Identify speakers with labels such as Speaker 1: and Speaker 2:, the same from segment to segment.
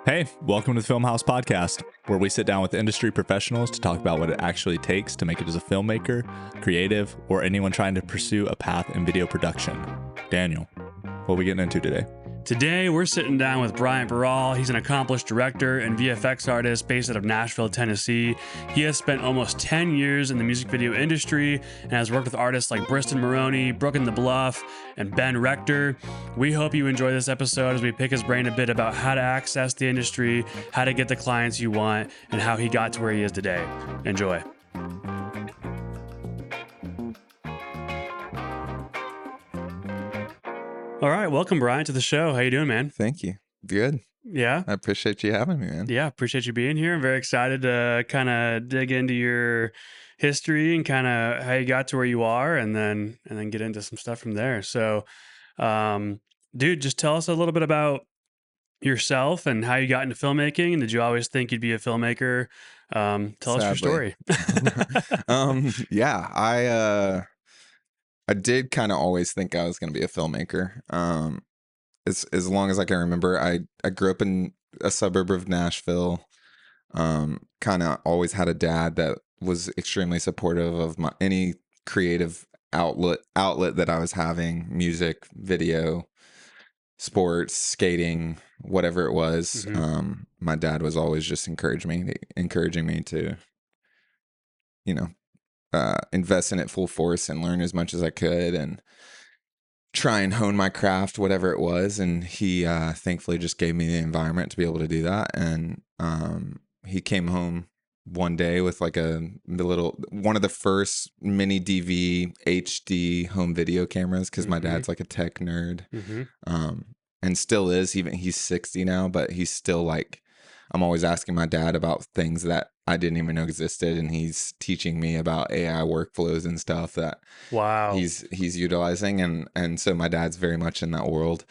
Speaker 1: Hey, welcome to the Film Haus podcast, where we sit down with industry professionals to talk about what it actually takes to make it as a filmmaker, creative, or anyone trying to pursue a path in video production. Daniel, what are we getting into today?
Speaker 2: Today, we're sitting down with Bryant Bural. He's an accomplished director and VFX artist based out of Nashville, Tennessee. He has spent almost 10 years in the music video industry and has worked with artists like Briston Maroney, Brook The Bluff, and Rector. We hope you enjoy this episode as we pick his brain a bit about how to access the industry, how to get the clients you want, and how he got to where he is today. Enjoy. All right, welcome, Bryant, to the show. How you doing, man?
Speaker 3: Thank you. Good.
Speaker 2: Yeah?
Speaker 3: I appreciate you having me, man.
Speaker 2: Yeah, appreciate you being here. I'm very excited to kind of dig into your history and kind of how you got to where you are, and then get into some stuff from there. So, dude, just tell us a little bit about yourself and how you got into filmmaking. And did you always think you'd be a filmmaker? Tell us your story.
Speaker 3: Yeah, I did kind of always think I was going to be a filmmaker. As long as I can remember, I grew up in a suburb of Nashville. Kind of always had a dad that was extremely supportive of any creative outlet that I was having: music, video, sports, skating, whatever it was.
Speaker 2: Mm-hmm.
Speaker 3: My dad was always just encouraging me to, invest in it full force and learn as much as I could and try and hone my craft, whatever it was. And he thankfully just gave me the environment to be able to do that. And he came home one day with like one of the first mini DV HD home video cameras, because my dad's like a tech nerd, and still is. Even he's 60 now, but he's still like, I'm always asking my dad about things that I didn't even know existed, and he's teaching me about AI workflows and stuff that he's utilizing, and so my dad's very much in that world.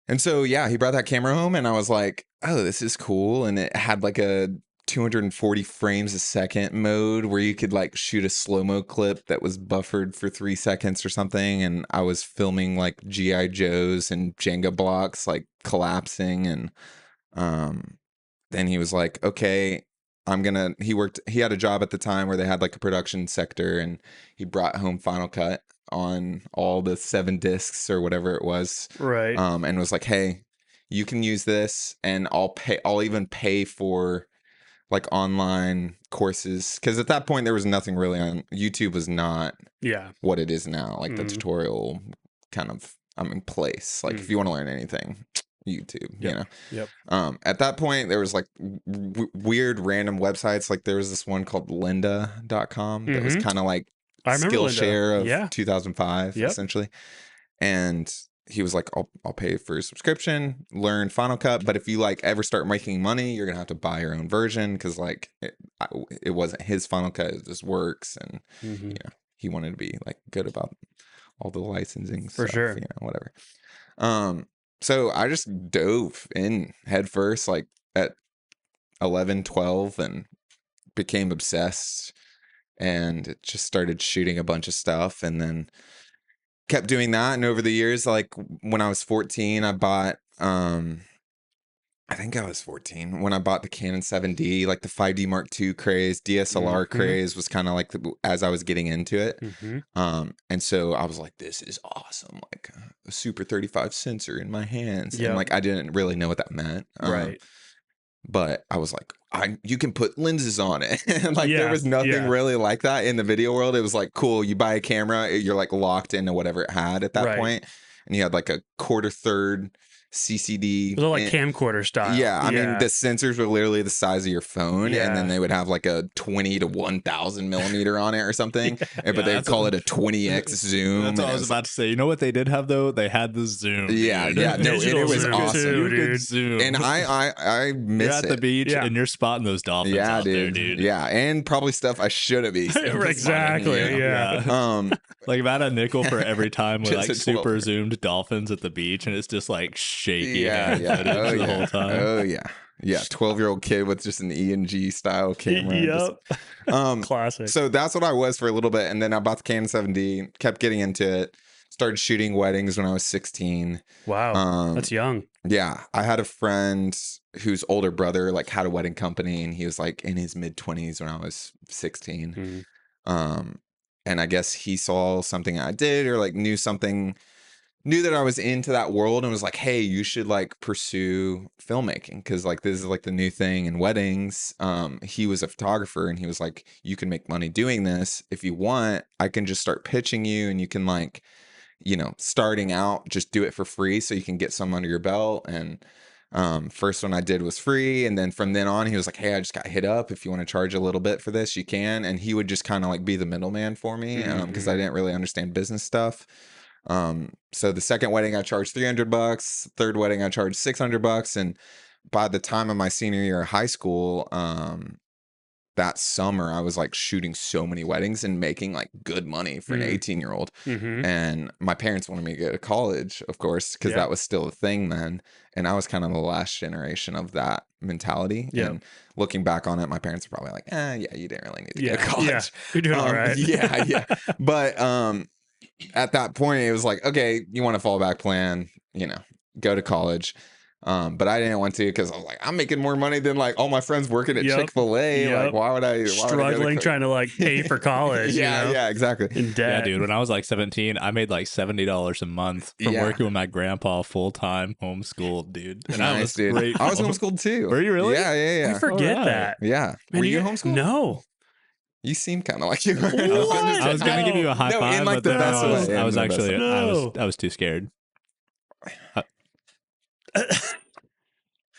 Speaker 3: And so yeah, he brought that camera home, and I was like, oh, this is cool. And it had like a 240 frames a second mode where you could like shoot a slow-mo clip that was buffered for 3 seconds or something, and I was filming like GI Joes and Jenga blocks like collapsing. And then he was like, okay, he had a job at the time where they had like a production sector, and he brought home Final Cut on all the 7 discs or whatever it was.
Speaker 2: Right.
Speaker 3: And was like, hey, you can use this, and I'll even pay for like online courses. Cause at that point there was nothing really on YouTube, was not what it is now. Like the tutorial kind of, I'm in place. Like if you want to learn anything, YouTube, you know.
Speaker 2: Yep.
Speaker 3: At that point there was like weird random websites. Like there was this one called lynda.com that was kind of like Skillshare of 2005 essentially. And he was like, I'll pay for a subscription, learn Final Cut, but if you like ever start making money, you're gonna have to buy your own version, because like it wasn't his Final Cut, it just works. And you know, he wanted to be like good about all the licensing
Speaker 2: for
Speaker 3: stuff,
Speaker 2: sure,
Speaker 3: you know, whatever. So I just dove in head first, like at 11, 12, and became obsessed, and just started shooting a bunch of stuff, and then kept doing that. And over the years, like when I was 14, I bought, I think I was 14 when I bought the Canon 7D, like the 5D Mark II craze, DSLR craze was kind of like as I was getting into it. And so I was like, this is awesome. Like a Super 35 sensor in my hands. And like, I didn't really know what that meant.
Speaker 2: Right.
Speaker 3: But I was like, you can put lenses on it. Like there was nothing really like that in the video world. It was like, cool, you buy a camera, you're like locked into whatever it had at that point. And you had like a 1/4 third CCD.
Speaker 2: It was like camcorder style.
Speaker 3: Yeah, I mean, the sensors were literally the size of your phone, and then they would have like a 20 to 1000 millimeter on it or something. But they'd call it a 20x zoom.
Speaker 1: That's what I was about to say. You know what they did have though? They had the zoom.
Speaker 3: Yeah, yeah. No, it was awesome.
Speaker 1: You could zoom.
Speaker 3: And I miss it.
Speaker 1: You're at the beach and you're spotting those dolphins out there, dude.
Speaker 3: Yeah, and probably stuff I shouldn't be.
Speaker 2: Exactly. Yeah.
Speaker 1: Like about a nickel for every time with like super zoomed dolphins at the beach, and it's just like shaky. The whole time.
Speaker 3: Oh yeah. 12-year-old kid with just an E&G style camera.
Speaker 2: Classic.
Speaker 3: So that's what I was for a little bit, and then I bought the Canon 7D, kept getting into it, started shooting weddings when I was 16.
Speaker 2: Wow, that's young.
Speaker 3: Yeah, I had a friend whose older brother like had a wedding company, and he was like in his mid-20s when I was 16. And I guess he saw something I did, or like knew that I was into that world, and was like, hey, you should like pursue filmmaking, because like this is like the new thing in weddings. He was a photographer, and he was like, you can make money doing this. If you want, I can just start pitching you, and you can like, starting out, just do it for free so you can get some under your belt. And first one I did was free, and then from then on he was like, hey, I just got hit up, if you want to charge a little bit for this, you can. And he would just kind of like be the middleman for me, because I didn't really understand business stuff. So the second wedding I charged $300, third wedding I charged $600. And by the time of my senior year of high school, that summer I was like shooting so many weddings and making like good money for an 18-year-old. And my parents wanted me to go to college, of course, because that was still a thing then. And I was kind of the last generation of that mentality. And looking back on it, my parents are probably like, yeah, you didn't really need to go to college.
Speaker 2: Yeah, you're doing all right.
Speaker 3: Yeah. But at that point it was like, okay, you want a fallback plan, go to college. But I didn't want to, because I was like, I'm making more money than like all my friends working at Chick-fil-A. Like, why would I
Speaker 2: struggling trying to like pay for college?
Speaker 3: Yeah, exactly.
Speaker 2: In debt.
Speaker 1: Yeah, dude. When I was like 17, I made like $70 a month from working with my grandpa full time, homeschooled, dude. And
Speaker 3: nice,
Speaker 1: I was
Speaker 3: dude.
Speaker 1: great.
Speaker 3: I was homeschooled too.
Speaker 1: Were you really?
Speaker 3: Yeah.
Speaker 2: I forget that.
Speaker 3: Yeah.
Speaker 2: Man,
Speaker 3: were you homeschooled?
Speaker 2: No.
Speaker 3: You seem kind of like you were.
Speaker 1: I was gonna give you a high five,
Speaker 3: in like
Speaker 1: but
Speaker 3: the
Speaker 1: then
Speaker 3: best way.
Speaker 1: I was actually I was too scared.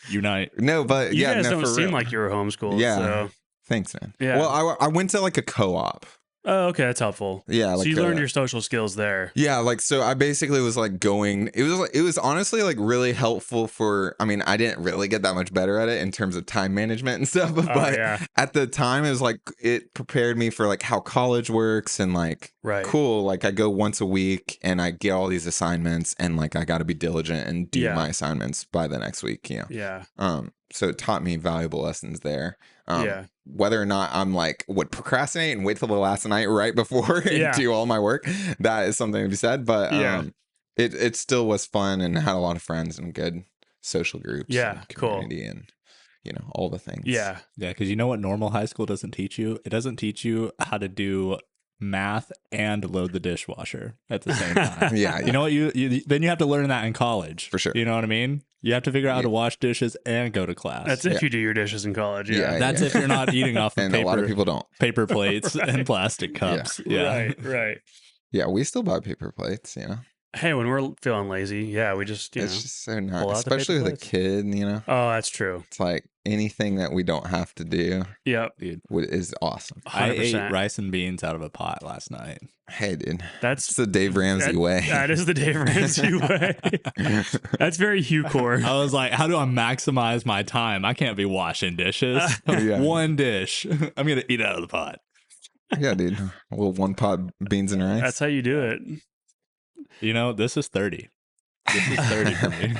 Speaker 1: Unite.
Speaker 3: No, but
Speaker 2: you
Speaker 3: yeah,
Speaker 2: guys
Speaker 3: no,
Speaker 2: don't
Speaker 3: for
Speaker 2: seem
Speaker 3: real.
Speaker 2: like you were homeschooled.
Speaker 3: Yeah.
Speaker 2: So.
Speaker 3: Thanks, man.
Speaker 2: Yeah.
Speaker 3: Well, I went to like a co-op.
Speaker 2: Oh, okay, that's helpful.
Speaker 3: Yeah,
Speaker 2: so
Speaker 3: like
Speaker 2: you learned your social skills there.
Speaker 3: Yeah, like so I basically was like going. It was honestly like really helpful for. I mean, I didn't really get that much better at it in terms of time management and stuff, but at the time it was like it prepared me for like how college works, and like cool. Like I go once a week and I get all these assignments, and like I got to be diligent and do my assignments by the next week.
Speaker 2: Yeah.
Speaker 3: So it taught me valuable lessons there. Whether or not I'm like would procrastinate and wait till the last night right before and do all my work, that is something to be said. But it still was fun, and had a lot of friends and good social groups. And community and all the things.
Speaker 2: Yeah,
Speaker 1: because you know what normal high school doesn't teach you? It doesn't teach you how to do math and load the dishwasher at the same time. You know what you then you have to learn that in college,
Speaker 3: for sure.
Speaker 1: You know what I mean? You have to figure out how to wash dishes and go to class.
Speaker 2: That's if you do your dishes in college.
Speaker 1: That's if you're not eating off of
Speaker 3: and a lot of people don't.
Speaker 1: Paper plates and plastic cups.
Speaker 2: Right.
Speaker 3: Yeah, we still buy paper plates,
Speaker 2: Hey, when we're feeling lazy, we just
Speaker 3: it's just so nice, especially with a kid.
Speaker 2: Oh, that's true.
Speaker 3: It's like anything that we don't have to do.
Speaker 2: Yep,
Speaker 3: dude, is awesome.
Speaker 2: 100%.
Speaker 1: I ate rice and beans out of a pot last night.
Speaker 3: Hey, dude,
Speaker 2: that's
Speaker 3: the Dave Ramsey way.
Speaker 2: That is the Dave Ramsey way. That's very Hugh core.
Speaker 1: I was like, how do I maximize my time? I can't be washing dishes. One dish. I'm gonna eat out of the pot.
Speaker 3: Yeah, dude. Well, one pot beans and rice.
Speaker 2: That's how you do it.
Speaker 1: This is 30. This is 30 for me.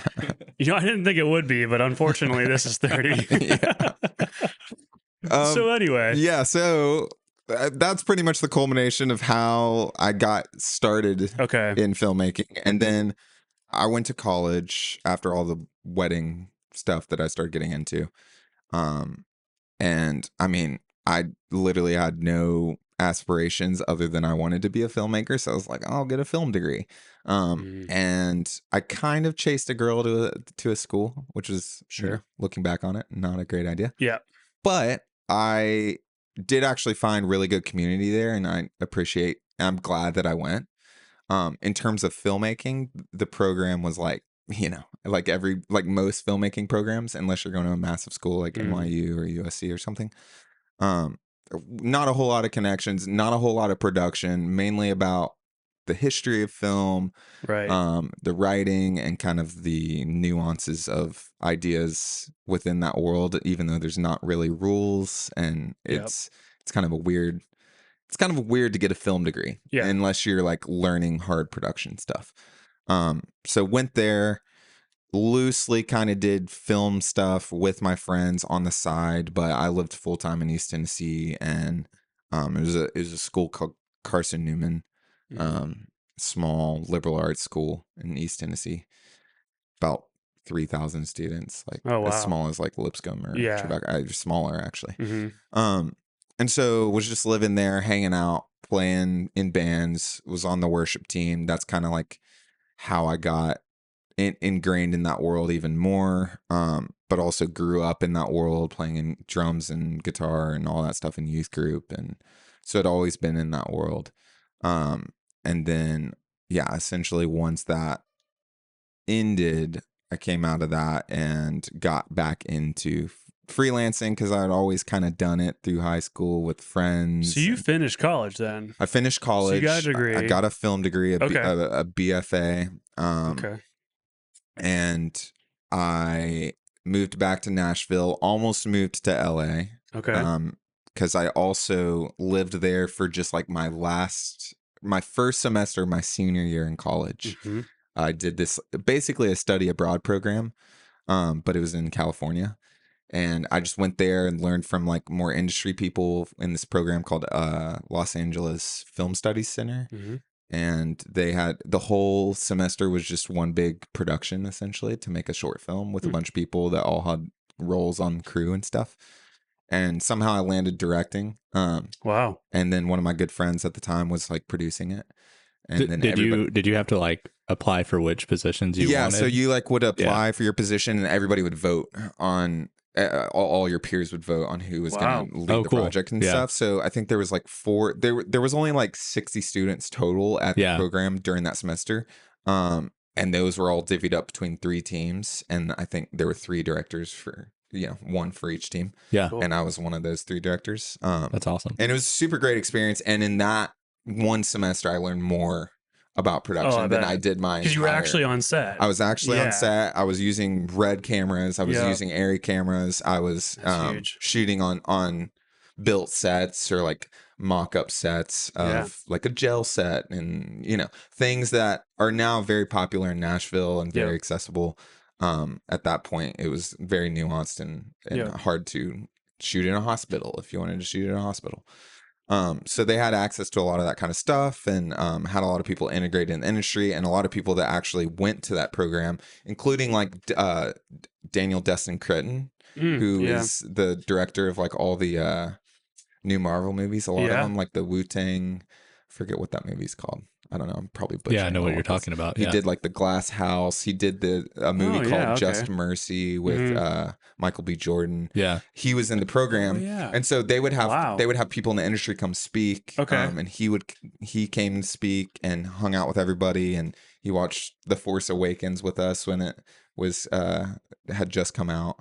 Speaker 2: I didn't think it would be, but unfortunately, this is 30. So anyway.
Speaker 3: Yeah, so that's pretty much the culmination of how I got started in filmmaking. And then I went to college after all the wedding stuff that I started getting into. And I mean, I literally had no aspirations other than I wanted to be a filmmaker. So I was like, I'll get a film degree. And I kind of chased a girl to a school, which was looking back on it, not a great idea.
Speaker 2: Yeah.
Speaker 3: But I did actually find really good community there, and I'm glad that I went. In terms of filmmaking, the program was like like most filmmaking programs, unless you're going to a massive school like NYU or USC or something. Not a whole lot of connections, not a whole lot of production, mainly about the history of film, the writing, and kind of the nuances of ideas within that world, even though there's not really rules. And it's kind of a weird to get a film degree unless you're like learning hard production stuff. So went there, loosely kind of did film stuff with my friends on the side, but I lived full time in East Tennessee, and it was a school called Carson Newman, small liberal arts school in East Tennessee, about 3,000 students, like
Speaker 2: Oh, wow.
Speaker 3: as small as like Lipscomb or
Speaker 2: Yeah.
Speaker 3: Tribeca, smaller actually.
Speaker 2: Mm-hmm.
Speaker 3: And so was just living there, hanging out, playing in bands, was on the worship team. That's kind of like how I got ingrained in that world even more. But also grew up in that world, playing in drums and guitar and all that stuff in youth group. And so I'd always been in that world. And then, yeah, essentially once that ended, I came out of that and got back into freelancing because I'd always kind of done it through high school with friends.
Speaker 2: So you finished college then?
Speaker 3: I finished college.
Speaker 2: So you got a degree.
Speaker 3: I got a film degree,
Speaker 2: Okay.
Speaker 3: a BFA.
Speaker 2: Okay.
Speaker 3: And I moved back to Nashville, almost moved to LA.
Speaker 2: Okay.
Speaker 3: Because I also lived there for just like my first semester, my senior year in college.
Speaker 2: Mm-hmm.
Speaker 3: I did this basically a study abroad program, but it was in California. And I just went there and learned from like more industry people in this program called Los Angeles Film Studies Center.
Speaker 2: Mm-hmm.
Speaker 3: And they had the whole semester was just one big production essentially to make a short film with a bunch of people that all had roles on crew and stuff. And somehow I landed directing.
Speaker 2: Wow.
Speaker 3: And then one of my good friends at the time was like producing it. And then
Speaker 1: did you have to like apply for which positions you wanted?
Speaker 3: So you like would apply for your position and everybody would vote on all your peers would vote on who was going to lead the project and stuff. So I think there was like there was only like 60 students total at the program during that semester. And those were all divvied up between 3 teams. And I think there were 3 directors for, one for each team.
Speaker 1: Yeah.
Speaker 2: Cool.
Speaker 3: And I was one of those 3 directors.
Speaker 1: That's awesome.
Speaker 3: And it was a super great experience. And in that one semester, I learned more about production than I did my
Speaker 2: because you were actually on set.
Speaker 3: I was actually on set. I was using Red cameras. I was using Arri cameras. I was shooting on built sets or like mock-up sets of like a gel set and things that are now very popular in Nashville and very accessible. At that point it was very nuanced and hard to shoot in a hospital if you wanted to shoot in a hospital. So they had access to a lot of that kind of stuff and had a lot of people integrated in the industry and a lot of people that actually went to that program, including like Daniel Destin Cretton, who is the director of like all the new Marvel movies. A lot of them, like the Wu-Tang, forget what that movie's called. I don't know. I'm probably butchering.
Speaker 1: Yeah, I know what you're talking about.
Speaker 3: He did like the Glass House. He did a movie called Just Mercy with Michael B. Jordan.
Speaker 1: Yeah,
Speaker 3: he was in the program, and so they would have people in the industry come speak. And he came to speak and hung out with everybody, and he watched The Force Awakens with us when it was had just come out,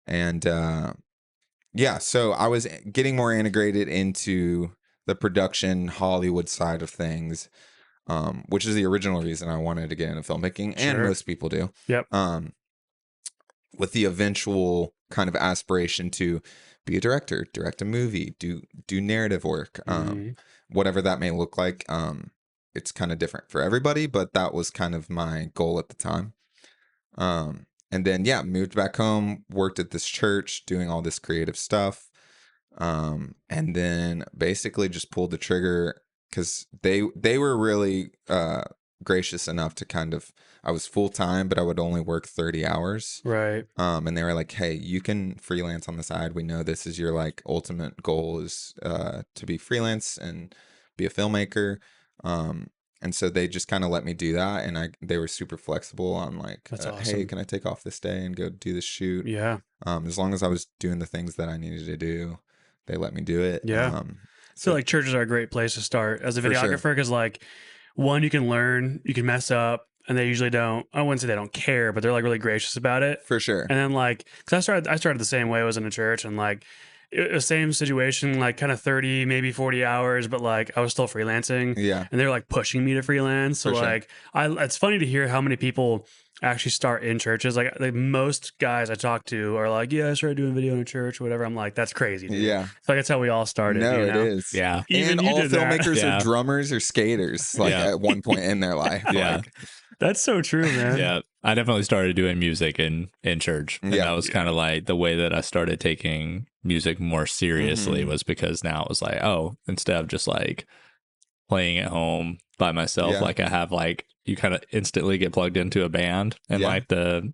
Speaker 3: and so I was getting more integrated into the production Hollywood side of things. Which is the original reason I wanted to get into filmmaking, and most people do.
Speaker 2: Yep.
Speaker 3: With the eventual kind of aspiration to be a director, direct a movie, do narrative work, whatever that may look like. It's kind of different for everybody, but that was kind of my goal at the time. And then moved back home, worked at this church, doing all this creative stuff, and then basically just pulled the trigger. Because they were really gracious enough to kind of, I was full time, but I would only work 30 hours.
Speaker 2: Right.
Speaker 3: And they were like, hey, you can freelance on the side. We know this is your like ultimate goal is to be freelance and be a filmmaker. And so they just kind of let me do that. And they were super flexible on like,
Speaker 2: awesome.
Speaker 3: Hey, can I take off this day and go do this shoot?
Speaker 2: Yeah.
Speaker 3: As long as I was doing the things that I needed to do, they let me do it.
Speaker 2: Yeah. So like churches are a great place to start as a videographer because like one, you can learn, you can mess up, and they usually don't, I wouldn't say they don't care, but they're like really gracious about it.
Speaker 3: For sure.
Speaker 2: And then like, cause I started the same way. I was in a church and like it was same situation, like kind of 30, maybe 40 hours, but like I was still freelancing.
Speaker 3: Yeah.
Speaker 2: And they were like pushing me to freelance. So like it's funny to hear how many people actually start in churches. Like most guys I talk to are like, I started doing video in a church or whatever. I'm like, that's crazy, dude.
Speaker 3: Yeah.
Speaker 2: So like, that's how we all started.
Speaker 3: No, it is.
Speaker 1: Yeah.
Speaker 3: And all filmmakers are drummers or skaters, like at one point in their life.
Speaker 1: Yeah.
Speaker 3: Like,
Speaker 2: that's so true, man.
Speaker 1: Yeah. I definitely started doing music in church. And that was kind of like the way that I started taking music more seriously was because now it was like, instead of just like playing at home by myself, like I have like, you kind of instantly get plugged into a band, and
Speaker 3: Yeah.
Speaker 1: like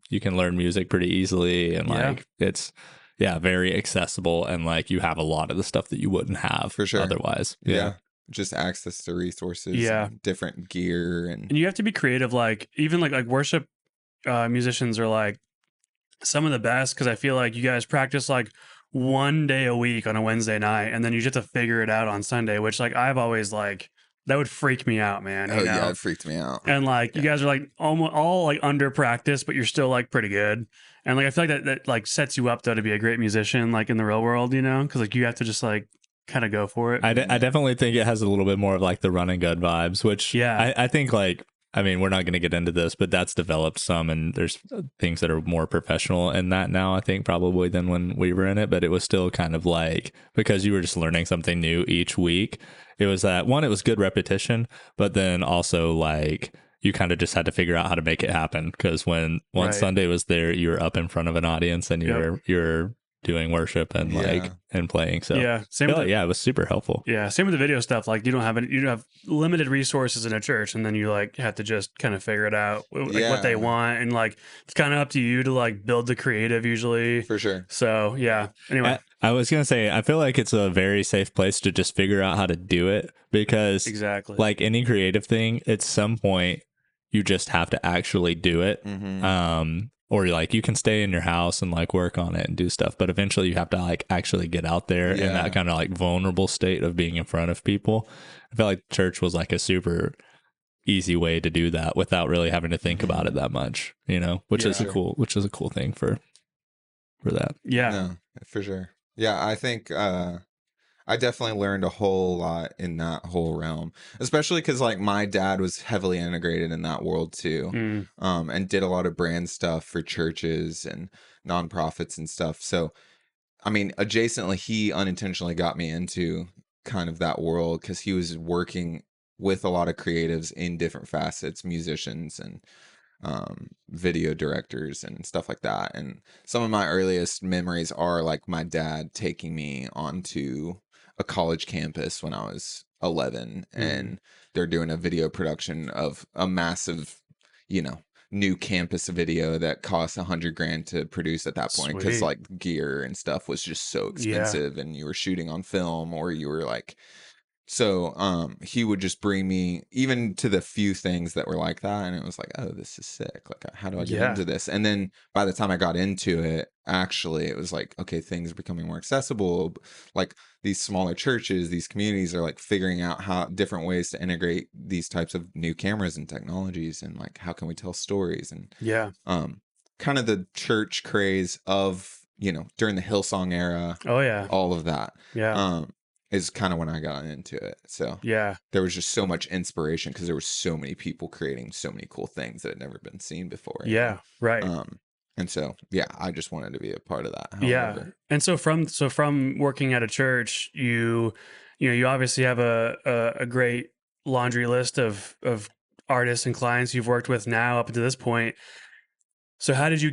Speaker 1: you can learn music pretty easily, and
Speaker 2: Yeah.
Speaker 1: like it's very accessible, and like you have a lot of the stuff that you wouldn't have
Speaker 3: For sure.
Speaker 1: otherwise.
Speaker 3: Yeah. Just access to resources,
Speaker 2: Yeah.
Speaker 3: and different gear,
Speaker 2: And you have to be creative. Like even like worship musicians are like some of the best, because I feel like you guys practice like one day a week on a Wednesday night, and then you just have to figure it out on Sunday, which like I've always like, that would freak me out, man. You know?
Speaker 3: yeah, it freaked me out.
Speaker 2: And like you guys are like almost all like under practice, but you're still like pretty good. And like I feel like that like sets you up though to be a great musician like in the real world, you know, because like you have to just like kind of go for it.
Speaker 1: I definitely think it has a little bit more of like the run and gun vibes, which I think like, I mean, we're not going to get into this, but that's developed some, and there's things that are more professional in that now, I think, probably than when we were in it. But it was still kind of like, because you were just learning something new each week, it was that one, it was good repetition, but then also like you kind of just had to figure out how to make it happen. Because once Sunday was there, you were up in front of an audience, and you're doing worship and like and playing. So
Speaker 2: same with
Speaker 1: it was super helpful.
Speaker 2: Yeah, same with the video stuff. Like you don't have limited resources in a church, and then you like have to just kind of figure it out like what they want, and like it's kind of up to you to like build the creative usually.
Speaker 3: For sure.
Speaker 2: So yeah. Anyway,
Speaker 1: I was gonna say, I feel like it's a very safe place to just figure out how to do it, because
Speaker 2: exactly,
Speaker 1: like any creative thing, at some point you just have to actually do it. Or like you can stay in your house and like work on it and do stuff, but eventually you have to like actually get out there in that kind of like vulnerable state of being in front of people. I felt like church was like a super easy way to do that without really having to think about it that much, you know, which is a cool thing for that.
Speaker 2: Yeah,
Speaker 3: no, for sure. Yeah, I think I definitely learned a whole lot in that whole realm, especially because like my dad was heavily integrated in that world too, and did a lot of brand stuff for churches and nonprofits and stuff. So, I mean, adjacently, he unintentionally got me into kind of that world because he was working with a lot of creatives in different facets, musicians and video directors and stuff like that. And some of my earliest memories are like my dad taking me onto a college campus when I was 11, and they're doing a video production of a massive, new campus video that cost $100,000 to produce at that point, because like gear and stuff was just so expensive, and you were shooting on film, or you were like, so he would just bring me even to the few things that were like that, and it was like, oh, this is sick, like how do I get into this? And then by the time I got into it, actually it was like, okay, things are becoming more accessible. Like these smaller churches, these communities are like figuring out how different ways to integrate these types of new cameras and technologies, and like how can we tell stories, and kind of the church craze of during the Hillsong era, all of that is kind of when I got into it. So there was just so much inspiration because there were so many people creating so many cool things that had never been seen before.
Speaker 2: Right.
Speaker 3: And so I just wanted to be a part of that.
Speaker 2: However. And so from working at a church, you obviously have a great laundry list of artists and clients you've worked with now up to this point. So how'd you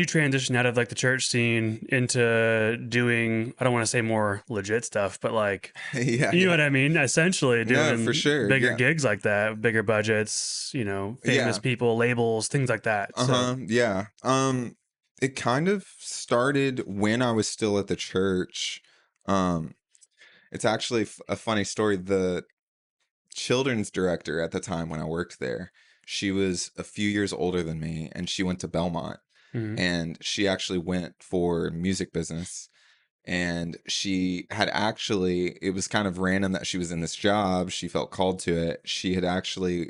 Speaker 2: transition out of like the church scene into doing, I don't want to say more legit stuff, but like, you know what I mean? Essentially doing
Speaker 3: for sure.
Speaker 2: bigger gigs like that, bigger budgets, famous people, labels, things like that.
Speaker 3: It kind of started when I was still at the church. It's actually a funny story. The children's director at the time when I worked there, she was a few years older than me, and she went to Belmont, and she actually went for music business. And she had actually, it was kind of random that she was in this job. She felt called to it. She had actually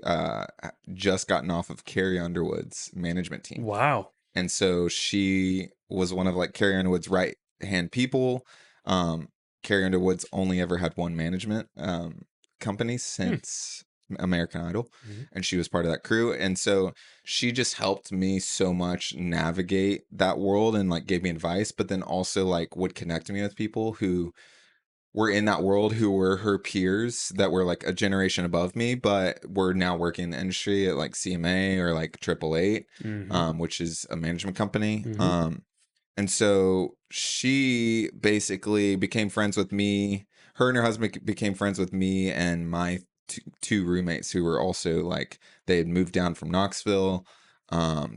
Speaker 3: just gotten off of Carrie Underwood's management team.
Speaker 2: Wow.
Speaker 3: And so she was one of like Carrie Underwood's right hand people. Carrie Underwood's only ever had one management company since American Idol, and she was part of that crew. And so she just helped me so much navigate that world, and like gave me advice, but then also like would connect me with people who were in that world, who were her peers that were like a generation above me, but were now working in the industry at like CMA or like 888, which is a management company. And so she basically became friends with me. Her and her husband became friends with me and my two roommates who were also like, they had moved down from Knoxville.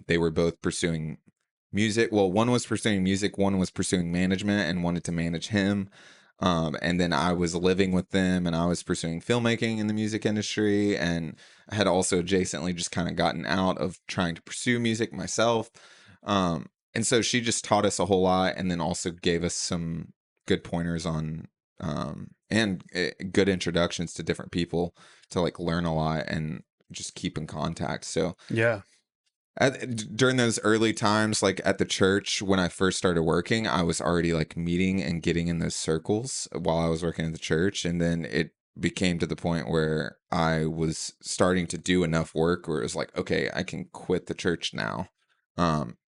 Speaker 3: They were both pursuing music. Well, one was pursuing music, one was pursuing management and wanted to manage him. And then I was living with them and I was pursuing filmmaking in the music industry, and I had also adjacently just kind of gotten out of trying to pursue music myself. And so she just taught us a whole lot, and then also gave us some good pointers on and good introductions to different people to like learn a lot and just keep in contact. So
Speaker 2: Yeah.
Speaker 3: during those early times, like at the church, when I first started working, I was already like meeting and getting in those circles while I was working at the church. And then it became to the point where I was starting to do enough work where it was like, okay, I can quit the church now.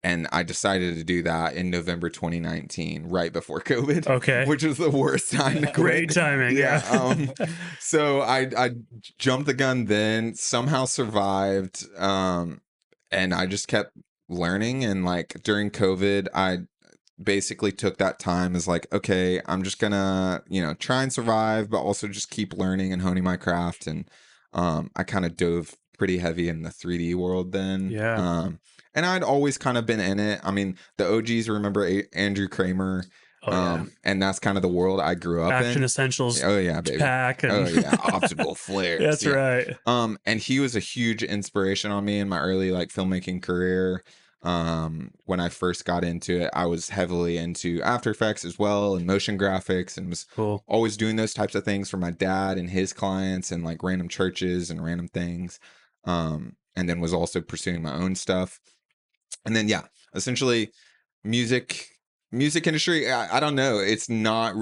Speaker 3: And I decided to do that in November 2019, right before COVID,
Speaker 2: Okay.
Speaker 3: which was the worst time to quit.
Speaker 2: Great timing. Yeah.
Speaker 3: So I jumped the gun then, somehow survived. And I just kept learning. And like during COVID, I basically took that time as like, okay, I'm just gonna, try and survive, but also just keep learning and honing my craft. And I kind of dove pretty heavy in the 3D world then.
Speaker 2: Yeah.
Speaker 3: And I'd always kind of been in it. I mean, the OGs remember Andrew Kramer.
Speaker 2: Oh, yeah.
Speaker 3: And that's kind of the world I grew up in.
Speaker 2: Action Essentials.
Speaker 3: Oh yeah, baby.
Speaker 2: Pack. And...
Speaker 3: Oh yeah, optical flares.
Speaker 2: That's right.
Speaker 3: And he was a huge inspiration on me in my early like filmmaking career. When I first got into it, I was heavily into After Effects as well and motion graphics, and was
Speaker 2: cool.
Speaker 3: Always doing those types of things for my dad and his clients and like random churches and random things. And then was also pursuing my own stuff. And then essentially music industry, I don't know, it's not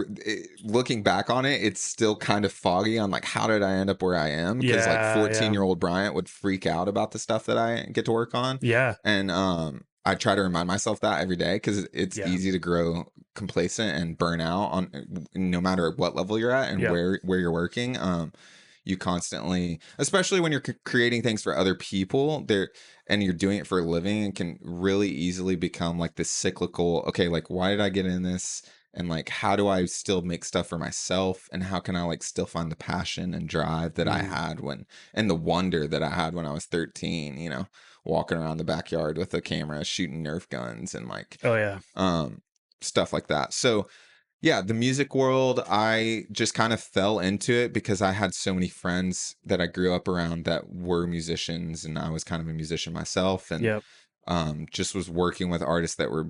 Speaker 3: looking back on it, it's still kind of foggy on like how did I end up where I am, because like 14-year-old Bryant would freak out about the stuff that I get to work on. And I try to remind myself that every day, because it's easy to grow complacent and burn out on no matter what level you're at and where you're working. You constantly, especially when you're creating things for other people and you're doing it for a living, it can really easily become like this cyclical, okay, like why did I get in this? And like, how do I still make stuff for myself? And how can I like still find the passion and drive that I had and the wonder that I had when I was 13, walking around the backyard with a camera, shooting Nerf guns and like, stuff like that. So the music world, I just kind of fell into it because I had so many friends that I grew up around that were musicians, and I was kind of a musician myself, and just was working with artists that were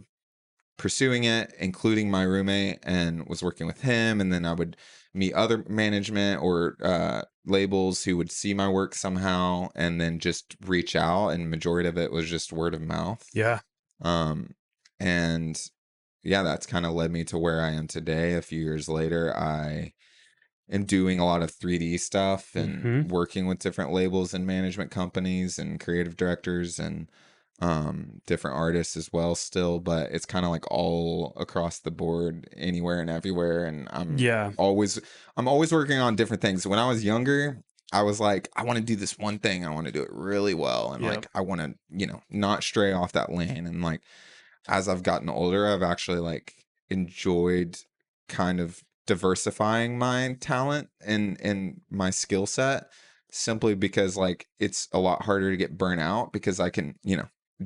Speaker 3: pursuing it, including my roommate, and was working with him. And then I would meet other management or labels who would see my work somehow and then just reach out, and majority of it was just word of mouth. And that's kind of led me to where I am today. A few years later, I am doing a lot of 3D stuff and working with different labels and management companies and creative directors and different artists as well still, but it's kind of like all across the board, anywhere and everywhere. And I'm always working on different things. When I was younger, I was like, I want to do this one thing. I want to do it really well. And like, I want to, not stray off that lane. And like, as I've gotten older, I've actually like enjoyed kind of diversifying my talent and my skill set, simply because like it's a lot harder to get burnt out, because I can,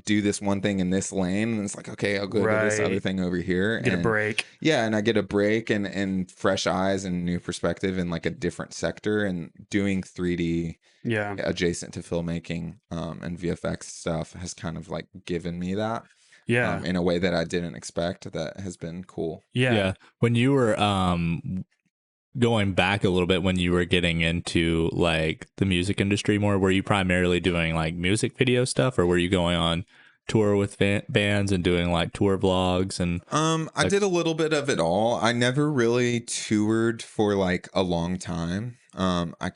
Speaker 3: do this one thing in this lane, and it's like, okay, I'll go to this other thing over here.
Speaker 2: Get a break.
Speaker 3: And I get a break and fresh eyes and new perspective in like a different sector, and doing 3D adjacent to filmmaking and VFX stuff has kind of like given me that. In a way that I didn't expect, that has been cool.
Speaker 1: When you were going back a little bit, when you were getting into like the music industry more, were you primarily doing like music video stuff, or were you going on tour with bands and doing like tour vlogs? And
Speaker 3: I did a little bit of it all. I never really toured for like a long time. I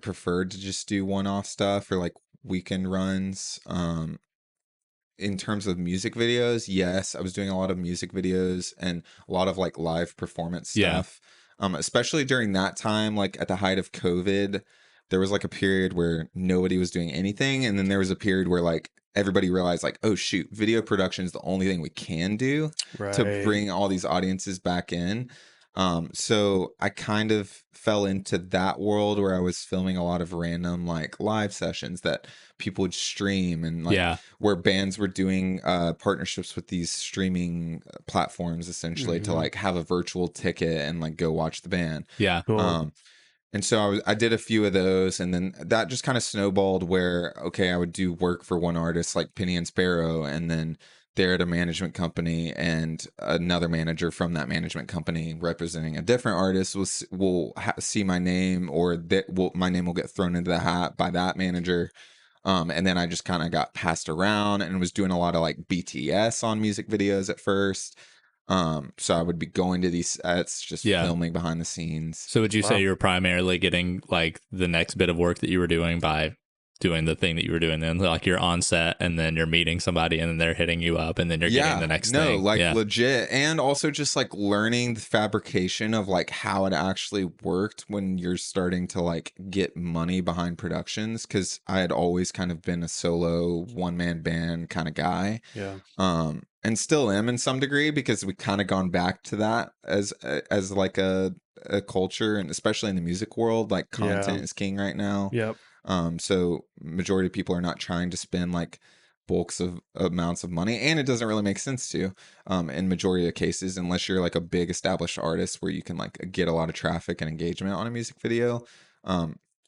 Speaker 3: preferred to just do one-off stuff or like weekend runs. In terms of music videos, yes, I was doing a lot of music videos and a lot of like live performance stuff. Especially during that time, like at the height of COVID, there was like a period where nobody was doing anything. And then there was a period where like everybody realized like, oh shoot, video production is the only thing we can do to bring all these audiences back in. So I kind of fell into that world where I was filming a lot of random like live sessions that people would stream, and like
Speaker 1: Yeah.
Speaker 3: where bands were doing partnerships with these streaming platforms essentially to like have a virtual ticket and like go watch the band.
Speaker 1: Yeah.
Speaker 2: Cool.
Speaker 3: And so I did a few of those, and then that just kind of snowballed where, okay, I would do work for one artist like Penny and Sparrow, and then they're at a management company, and another manager from that management company representing a different artist will see my name, or my name will get thrown into the hat by that manager. And then I just kind of got passed around and was doing a lot of like BTS on music videos at first. So I would be going to these sets, just
Speaker 1: Yeah.
Speaker 3: filming behind the scenes.
Speaker 1: So would you
Speaker 2: Wow.
Speaker 1: say you're primarily getting like the next bit of work that you were doing by doing the thing that you were doing then? Like you're on set and then you're meeting somebody and then they're hitting you up and then you're getting the next thing.
Speaker 3: Like
Speaker 1: Yeah.
Speaker 3: legit. And also just like learning the fabrication of like how it actually worked when you're starting to like get money behind productions. Cause I had always kind of been a solo one-man band kind of guy.
Speaker 2: Yeah.
Speaker 3: And still am in some degree, because we kind of gone back to that as like a culture, and especially in the music world, like content
Speaker 2: Yeah.
Speaker 3: is king right now.
Speaker 2: Yep.
Speaker 3: So majority of people are not trying to spend like bulks of amounts of money, and it doesn't really make sense to, in majority of cases, unless you're like a big established artist where you can like get a lot of traffic and engagement on a music video.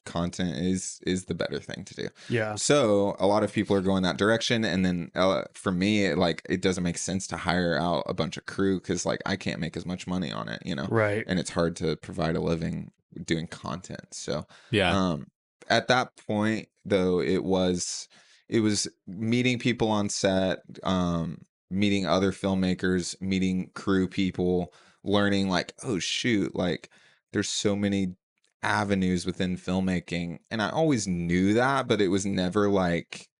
Speaker 3: Content is the better thing to do.
Speaker 2: Yeah.
Speaker 3: So a lot of people are going that direction, and then for me, it doesn't make sense to hire out a bunch of crew, because like I can't make as much money on it,
Speaker 2: Right.
Speaker 3: and it's hard to provide a living doing content. So
Speaker 1: Yeah.
Speaker 3: at that point though, it was meeting people on set, meeting other filmmakers, meeting crew people, learning like, oh shoot, like there's so many avenues within filmmaking, and I always knew that, but it was never like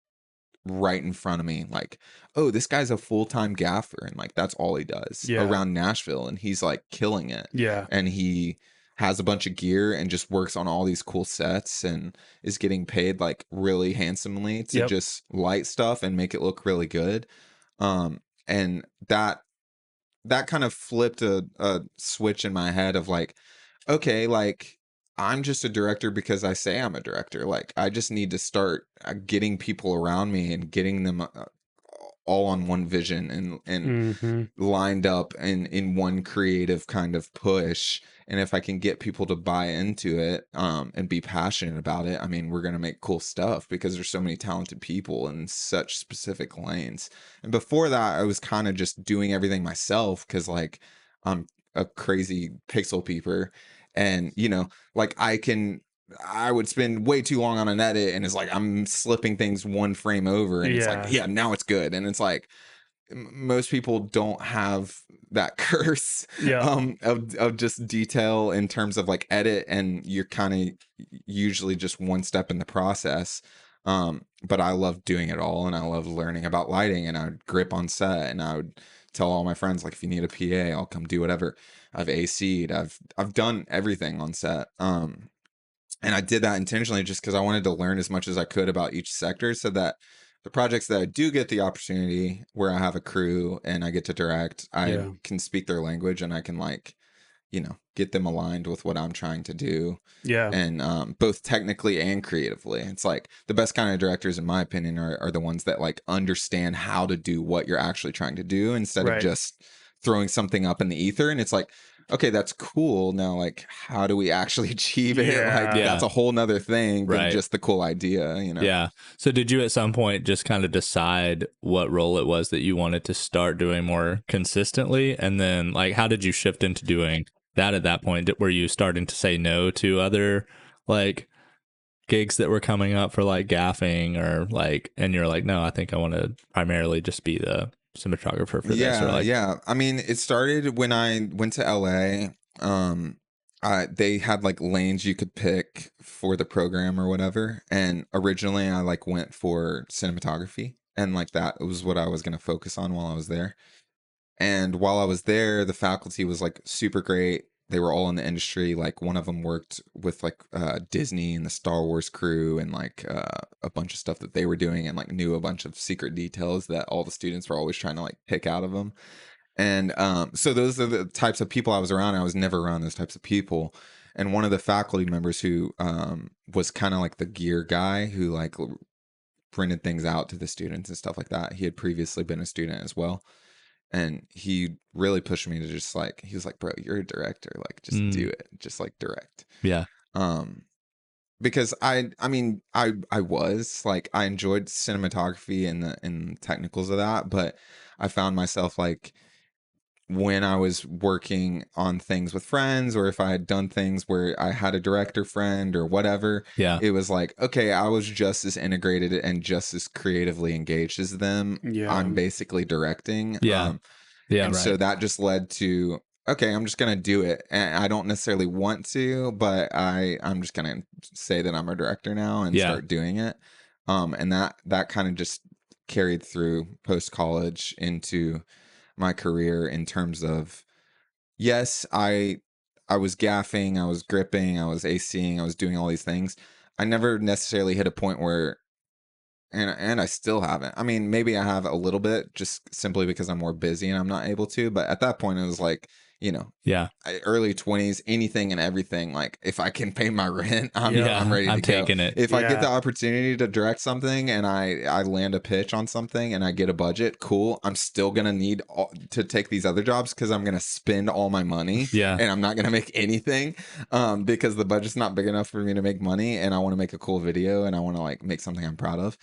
Speaker 3: right in front of me, like, oh, this guy's a full-time gaffer and like that's all he does
Speaker 2: Yeah.
Speaker 3: around Nashville, and he's like killing it.
Speaker 2: Yeah.
Speaker 3: And he has a bunch of gear and just works on all these cool sets and is getting paid like really handsomely to
Speaker 2: Yep.
Speaker 3: just light stuff and make it look really good. And that kind of flipped a switch in my head of like, okay, like I'm just a director because I say I'm a director. Like I just need to start getting people around me and getting them all on one vision and lined up in one creative kind of push. And if I can get people to buy into it, and be passionate about it, I mean, we're going to make cool stuff, because there's so many talented people in such specific lanes. And before that, I was kind of just doing everything myself, because like I'm a crazy pixel peeper, and like I would spend way too long on an edit, and it's like I'm slipping things one frame over, and it's
Speaker 2: Yeah.
Speaker 3: like, yeah, now it's good. And it's like most people don't have that curse
Speaker 2: Yeah.
Speaker 3: of just detail in terms of like edit, and you're kind of usually just one step in the process. But I love doing it all, and I love learning about lighting, and I would grip on set, and I would tell all my friends, like, if you need a PA, I'll come do whatever. I've AC'd, I've done everything on set. And I did that intentionally just because I wanted to learn as much as I could about each sector, so that the projects that I do get the opportunity where I have a crew and I get to direct, I can speak their language, and I can like, get them aligned with what I'm trying to do.
Speaker 2: Yeah.
Speaker 3: And both technically and creatively. It's like the best kind of directors, in my opinion, are the ones that like understand how to do what you're actually trying to do, instead of just throwing something up in the ether. And it's like, okay, that's cool. Now, like, how do we actually achieve it? Like, that's a whole nother thing than just the cool idea,
Speaker 1: Yeah. So did you at some point just kind of decide what role it was that you wanted to start doing more consistently? And then like, how did you shift into doing that at that point? Were you starting to say no to other like gigs that were coming up for like gaffing, or like, and you're like, no, I think I want to primarily just be the cinematographer for this? Or like,
Speaker 3: yeah. I mean, it started when I went to LA. They had like lanes you could pick for the program or whatever, and originally I like went for cinematography, and like that was what I was going to focus on while I was there. And while I was there, the faculty was like super great. They were all in the industry. Like one of them worked with like Disney and the Star Wars crew, and like a bunch of stuff that they were doing, and like knew a bunch of secret details that all the students were always trying to like pick out of them. And so those are the types of people I was around. I was never around those types of people. And one of the faculty members who was kind of like the gear guy who like printed things out to the students and stuff like that. He had previously been a student as well. And he really pushed me to just like, he was like, bro, you're a director. Like, just do it. Just like direct.
Speaker 1: Yeah.
Speaker 3: Because I mean, I was like, I enjoyed cinematography and the technicals of that, but I found myself like, when I was working on things with friends, or if I had done things where I had a director friend or whatever, it was like, okay, I was just as integrated and just as creatively engaged as them. I'm basically directing. So that just led to, okay, I'm just going to do it. And I don't necessarily want to, but I'm just going to say that I'm a director now and start doing it. And that kind of just carried through post-college into my career in terms of, yes, I was gaffing, I was gripping, I was ACing, I was doing all these things. I never necessarily hit a point where, and I still haven't. I mean, maybe I have a little bit just simply because I'm more busy and I'm not able to. But at that point, it was like, you know, early 20s, anything and everything. Like if I can pay my rent, I'm ready to go.
Speaker 1: Taking it.
Speaker 3: If I get the opportunity to direct something and I land a pitch on something and I get a budget, cool. I'm still going to need to take these other jobs because I'm going to spend all my money and I'm not going to make anything because the budget's not big enough for me to make money, and I want to make a cool video and I want to like make something I'm proud of.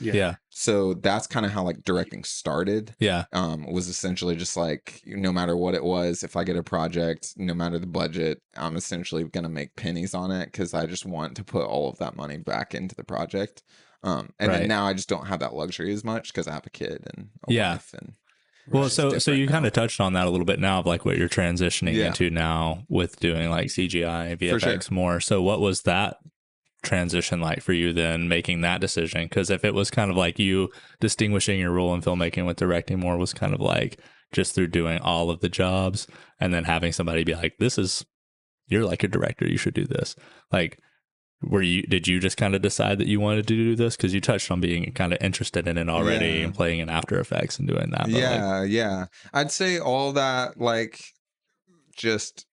Speaker 3: So that's kind of how like directing started. Was essentially just like, no matter what it was, if I get a project, no matter the budget, I'm essentially going to make pennies on it because I just want to put all of that money back into the project. And then now I just don't have that luxury as much because I have a kid and a wife. And
Speaker 1: well, so you kind of touched on that a little bit now of like what you're transitioning into now with doing like CGI, VFX more. So what was that transition like for you then, making that decision? Because if it was kind of like you distinguishing your role in filmmaking with directing more was kind of like just through doing all of the jobs and then having somebody be like, you're like a director, you should do this. Like, did you just kind of decide that you wanted to do this? Because you touched on being kind of interested in it already and playing in After Effects and doing that.
Speaker 3: I'd say all that, like, just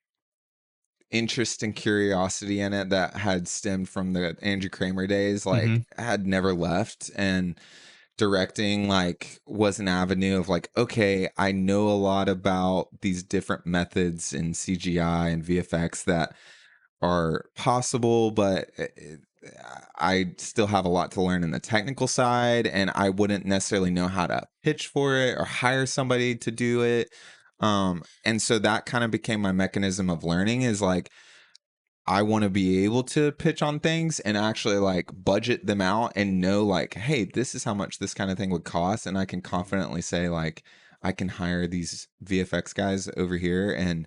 Speaker 3: interest and curiosity in it that had stemmed from the Andrew Kramer days, like, had never left. And directing like was an avenue of like, okay, I know a lot about these different methods in CGI and VFX that are possible, but I still have a lot to learn in the technical side, and I wouldn't necessarily know how to pitch for it or hire somebody to do it. And so that kind of became my mechanism of learning, is like, I want to be able to pitch on things and actually like budget them out and know like, hey, this is how much this kind of thing would cost. And I can confidently say like, I can hire these VFX guys over here and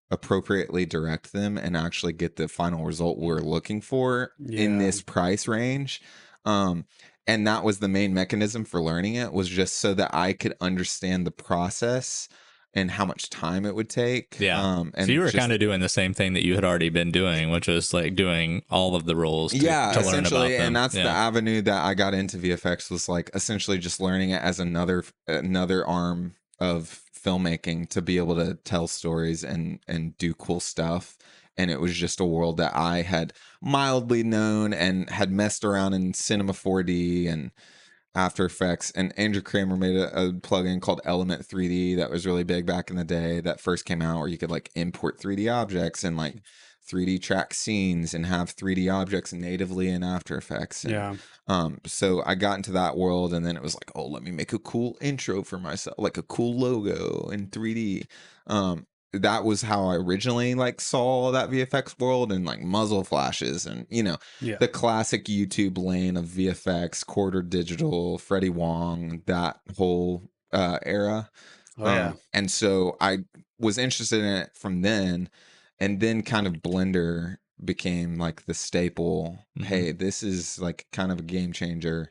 Speaker 3: appropriately direct them and actually get the final result we're looking for in this price range. And that was the main mechanism for learning it, was just so that I could understand the process and how much time it would take.
Speaker 1: And so you were kind of doing the same thing that you had already been doing, which was like doing all of the roles to learn about them.
Speaker 3: And that's the avenue that I got into VFX, was like essentially just learning it as another arm of filmmaking to be able to tell stories and do cool stuff. And it was just a world that I had mildly known and had messed around in Cinema 4D and After Effects. And Andrew Kramer made a plugin called Element 3D that was really big back in the day, that first came out, where you could like import 3D objects and like 3D track scenes and have 3D objects natively in After Effects. And, so I got into that world, and then it was like, oh, let me make a cool intro for myself, like a cool logo in 3D. That was how I originally like saw that VFX world, and like muzzle flashes and, you know, the classic YouTube lane of VFX, quarter digital, Freddie Wong, that whole era. And so I was interested in it from then, and then kind of Blender became like the staple. Hey, this is like kind of a game changer.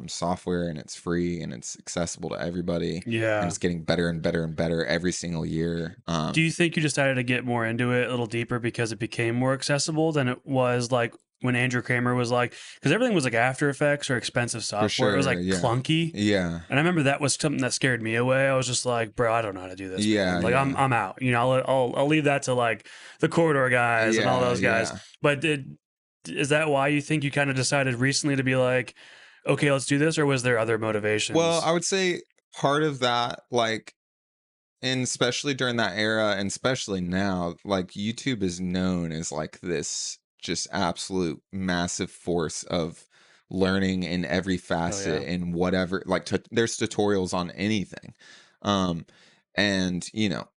Speaker 3: Software, and it's free and it's accessible to everybody. And it's getting better and better and better every single year.
Speaker 2: Do you think you decided to get more into it a little deeper because it became more accessible than it was like when Andrew Kramer was like, because everything was like After Effects or expensive software. It was like clunky.
Speaker 3: Yeah.
Speaker 2: And I remember that was something that scared me away. I was just like, bro, I don't know how to do this.
Speaker 3: Yeah.
Speaker 2: Man. Like I'm out. You know, I'll leave that to like the corridor guys and all those guys.
Speaker 3: Yeah.
Speaker 2: But is that why you think you kind of decided recently to be like, okay, let's do this, or was there other motivations?
Speaker 3: Well, I would say part of that, like, and especially during that era, and especially now, like YouTube is known as like this just absolute massive force of learning in every facet in whatever, like there's tutorials on anything. And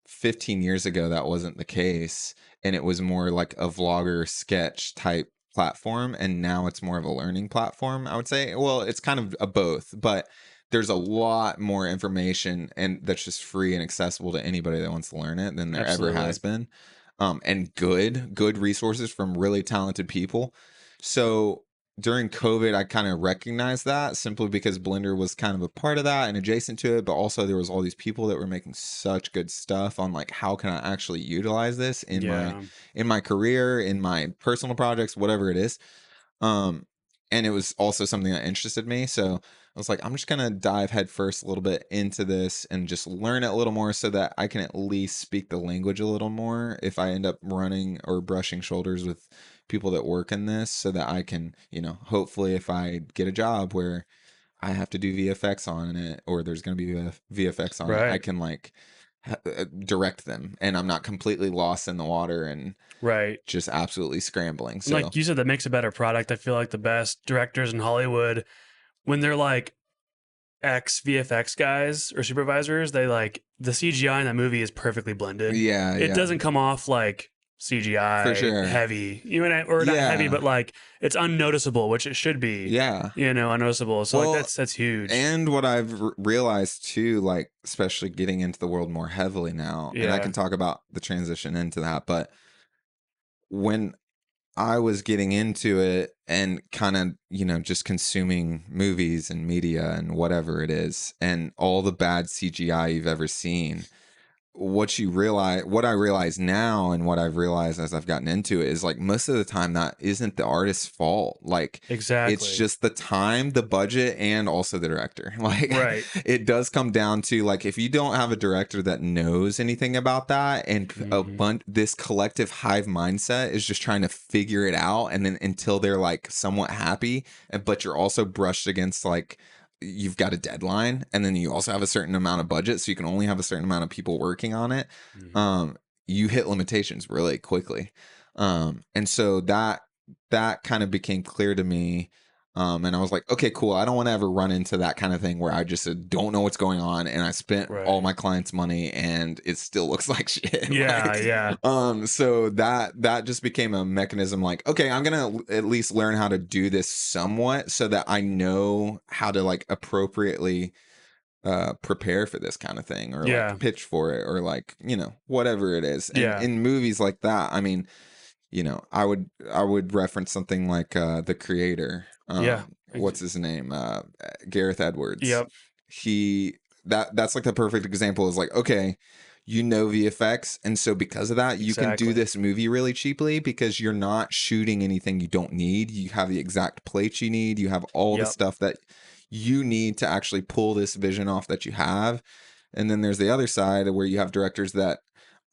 Speaker 3: 15 years ago that wasn't the case, and it was more like a vlogger sketch type platform, and now it's more of a learning platform, I would say. Well, it's kind of a both, but there's a lot more information and that's just free and accessible to anybody that wants to learn it than there ever has been. And good resources from really talented people. So during COVID, I kind of recognized that simply because Blender was kind of a part of that and adjacent to it, but also there was all these people that were making such good stuff on like, how can I actually utilize this in my career, in my personal projects, whatever it is. And it was also something that interested me. So I was like, I'm just going to dive headfirst a little bit into this and just learn it a little more so that I can at least speak the language a little more if I end up running or brushing shoulders with people that work in this, so that I can, hopefully if I get a job where I have to do VFX on it, or there's going to be VFX on it, I can like direct them and I'm not completely lost in the water and just absolutely scrambling. So
Speaker 2: like you said, that makes a better product. I feel like the best directors in Hollywood, when they're like ex VFX guys or supervisors, they like the CGI in that movie is perfectly blended. It doesn't come off like CGI
Speaker 3: for sure
Speaker 2: heavy, or not heavy, but like it's unnoticeable, which it should be. Unnoticeable. So like that's huge.
Speaker 3: And what I've realized too, like especially getting into the world more heavily now, and I can talk about the transition into that, but when I was getting into it and kind of, just consuming movies and media and whatever it is, and all the bad CGI you've ever seen, what I realize now, and what I've realized as I've gotten into it, is like most of the time that isn't the artist's fault. Like it's just the time, the budget, and also the director. Like it does come down to like, if you don't have a director that knows anything about that, and this collective hive mindset is just trying to figure it out, and then until they're like somewhat happy, but you're also brushed against like, you've got a deadline, and then you also have a certain amount of budget, so you can only have a certain amount of people working on it. You hit limitations really quickly. And so that kind of became clear to me. And I was like, okay, cool. I don't want to ever run into that kind of thing where I just don't know what's going on, and I spent all my clients' money and it still looks like shit. So that just became a mechanism like, okay, I'm gonna at least learn how to do this somewhat so that I know how to like appropriately prepare for this kind of thing, or like pitch for it, or like, whatever it is. And in movies like that, I mean, I would reference something like The Creator. What's his name? Gareth Edwards. That's like the perfect example. Is like, okay, VFX, and so because of that, you can do this movie really cheaply because you're not shooting anything you don't need. You have the exact plates you need. You have all the stuff that you need to actually pull this vision off that you have. And then there's the other side where you have directors that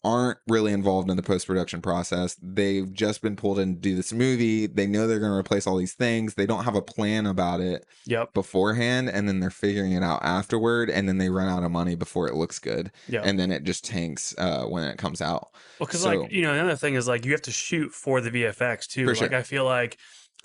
Speaker 3: aren't really involved in the post-production process. They've just been pulled in to do this movie. They know they're going to replace all these things. They don't have a plan about it beforehand, and then they're figuring it out afterward, and then they run out of money before it looks good. And then it just tanks when it comes out.
Speaker 2: Well, because another thing is like you have to shoot for the VFX too. Like I feel like